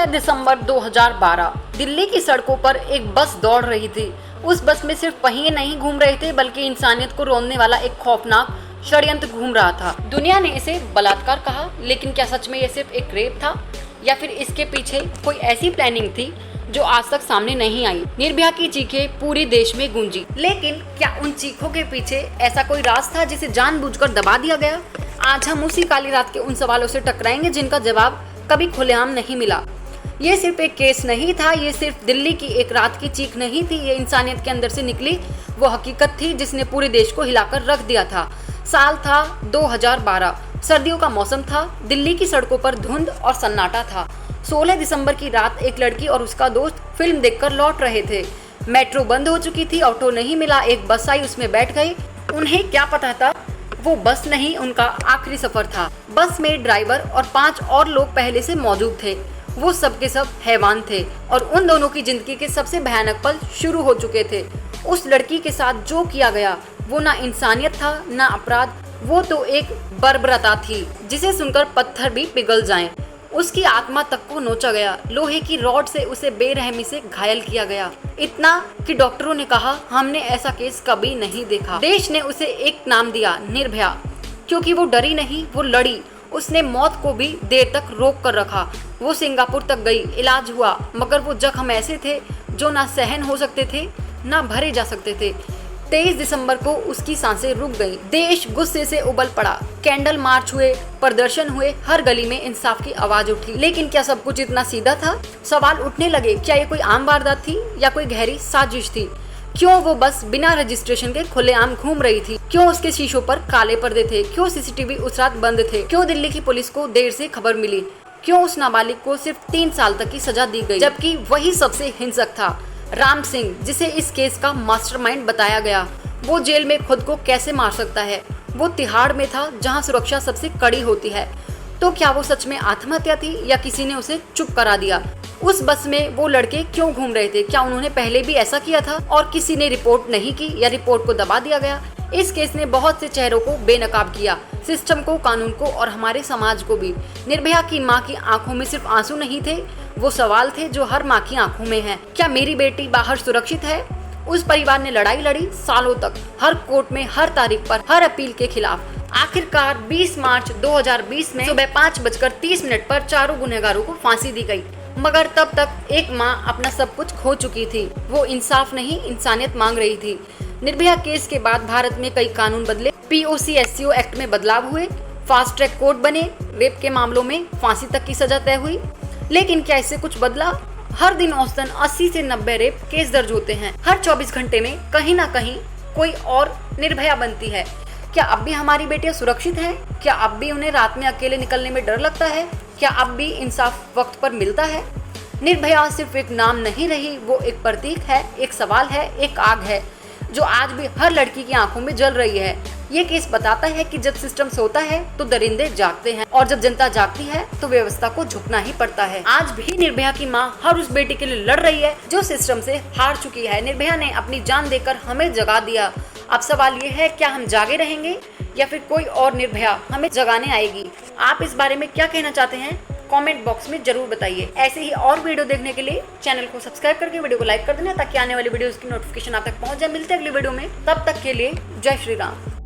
16 दिसंबर 2012 दिल्ली की सड़कों पर एक बस दौड़ रही थी। उस बस में सिर्फ पहिए नहीं घूम रहे थे, बल्कि इंसानियत को रोकने वाला एक खौफनाक षड्यंत्र घूम रहा था। दुनिया ने इसे बलात्कार कहा, लेकिन क्या सच में ये सिर्फ एक रेप था या फिर इसके पीछे कोई ऐसी प्लानिंग थी जो आज तक सामने नहीं आई। निर्भया की चीखें पूरे देश में गूंजी, लेकिन क्या उन चीखों के पीछे ऐसा कोई राज था जिसे जानबूझकर दबा दिया गया? आज हम उसी काली रात के उन सवालों से टकराएंगे जिनका जवाब कभी खुलेआम नहीं मिला। ये सिर्फ एक केस नहीं था, ये सिर्फ दिल्ली की एक रात की चीख नहीं थी, ये इंसानियत के अंदर से निकली वो हकीकत थी जिसने पूरे देश को हिलाकर रख दिया था। साल था 2012, सर्दियों का मौसम था, दिल्ली की सड़कों पर धुंध और सन्नाटा था। 16 दिसंबर की रात एक लड़की और उसका दोस्त फिल्म देखकर लौट रहे थे। मेट्रो बंद हो चुकी थी, ऑटो नहीं मिला, एक बस आई, उसमें बैठ गए। उन्हें क्या पता था वो बस नहीं, उनका आखिरी सफर था। बस में ड्राइवर और 5 और लोग पहले से मौजूद थे। वो सब के सब हैवान थे और उन दोनों की जिंदगी के सबसे भयानक पल शुरू हो चुके थे। उस लड़की के साथ जो किया गया वो ना इंसानियत था ना अपराध, वो तो एक बर्बरता थी जिसे सुनकर पत्थर भी पिघल जाएं। उसकी आत्मा तक को नोचा गया, लोहे की रॉड से उसे बेरहमी से घायल किया गया, इतना कि डॉक्टरों ने कहा हमने ऐसा केस कभी नहीं देखा। देश ने उसे एक नाम दिया, निर्भया, क्योंकि वो डरी नहीं, वो लड़ी। उसने मौत को भी देर तक रोक कर रखा। वो सिंगापुर तक गई, इलाज हुआ, मगर वो जख्म ऐसे थे जो ना सहन हो सकते थे ना भरे जा सकते थे। 23 दिसंबर को उसकी सांसें रुक गईं। देश गुस्से से उबल पड़ा, कैंडल मार्च हुए, प्रदर्शन हुए, हर गली में इंसाफ की आवाज उठी। लेकिन क्या सब कुछ इतना सीधा था? सवाल उठने लगे, क्या ये कोई आम वारदात थी या कोई गहरी साजिश थी? क्यों वो बस बिना रजिस्ट्रेशन के खुलेआम घूम रही थी? क्यों उसके शीशों पर काले पर्दे थे? क्यों सीसीटीवी उस रात बंद थे? क्यों दिल्ली की पुलिस को देर से खबर मिली? क्यों उस नाबालिग को सिर्फ 3 साल तक की सजा दी गई, जबकि वही सबसे हिंसक था, राम सिंह, जिसे इस केस का मास्टरमाइंड बताया गया? वो जेल में खुद को कैसे मार सकता है? वो तिहाड़ में था जहां सुरक्षा सबसे कड़ी होती है। तो क्या वो सच में आत्महत्या थी या किसी ने उसे चुप करा दिया? उस बस में वो लड़के क्यों घूम रहे थे? क्या उन्होंने पहले भी ऐसा किया था और किसी ने रिपोर्ट नहीं की या रिपोर्ट को दबा दिया गया? इस केस ने बहुत से चेहरों को बेनकाब किया, सिस्टम को, कानून को और हमारे समाज को भी। निर्भया की माँ की आंखों में सिर्फ आंसू नहीं थे, वो सवाल थे जो हर माँ की आंखों में हैं। क्या मेरी बेटी बाहर सुरक्षित है? उस परिवार ने लड़ाई लड़ी सालों तक, हर कोर्ट में, हर तारीख पर, हर अपील के खिलाफ। आखिरकार 20 मार्च 2020 में सुबह 5:30 पर चारों गुनहगारों को फांसी दी गई। मगर तब तक एक माँ अपना सब कुछ खो चुकी थी। वो इंसाफ नहीं, इंसानियत मांग रही थी। निर्भया केस के बाद भारत में कई कानून बदले, POCSCO एक्ट में बदलाव हुए, फास्ट ट्रैक कोर्ट बने, रेप के मामलों में फांसी तक की सजा तय हुई। लेकिन क्या इससे कुछ बदला? हर दिन औसतन 80 से 90 रेप केस दर्ज होते हैं। हर 24 घंटे में कहीं ना कहीं कोई और निर्भया बनती है। क्या अब भी हमारी बेटियां सुरक्षित हैं? क्या अब भी उन्हें रात में अकेले निकलने में डर लगता है? क्या अब भी इंसाफ वक्त पर मिलता है? निर्भया सिर्फ एक नाम नहीं रही, वो एक प्रतीक है, एक सवाल है, एक आग है जो आज भी हर लड़की की आंखों में जल रही है। ये केस बताता है कि जब सिस्टम सोता है तो दरिंदे जागते हैं, और जब जनता जागती है तो व्यवस्था को झुकना ही पड़ता है। आज भी निर्भया की माँ हर उस बेटी के लिए लड़ रही है जो सिस्टम से हार चुकी है। निर्भया ने अपनी जान देकर हमें जगा दिया। अब सवाल ये है, क्या हम जागे रहेंगे या फिर कोई और निर्भया हमें जगाने आएगी? आप इस बारे में क्या कहना चाहते हैं? कमेंट बॉक्स में जरूर बताइए। ऐसे ही और वीडियो देखने के लिए चैनल को सब्सक्राइब करके वीडियो को लाइक कर देना, ताकि आने वाली वीडियोस की नोटिफिकेशन आप तक पहुंच जाए। मिलते हैं अगली वीडियो में, तब तक के लिए जय श्री राम।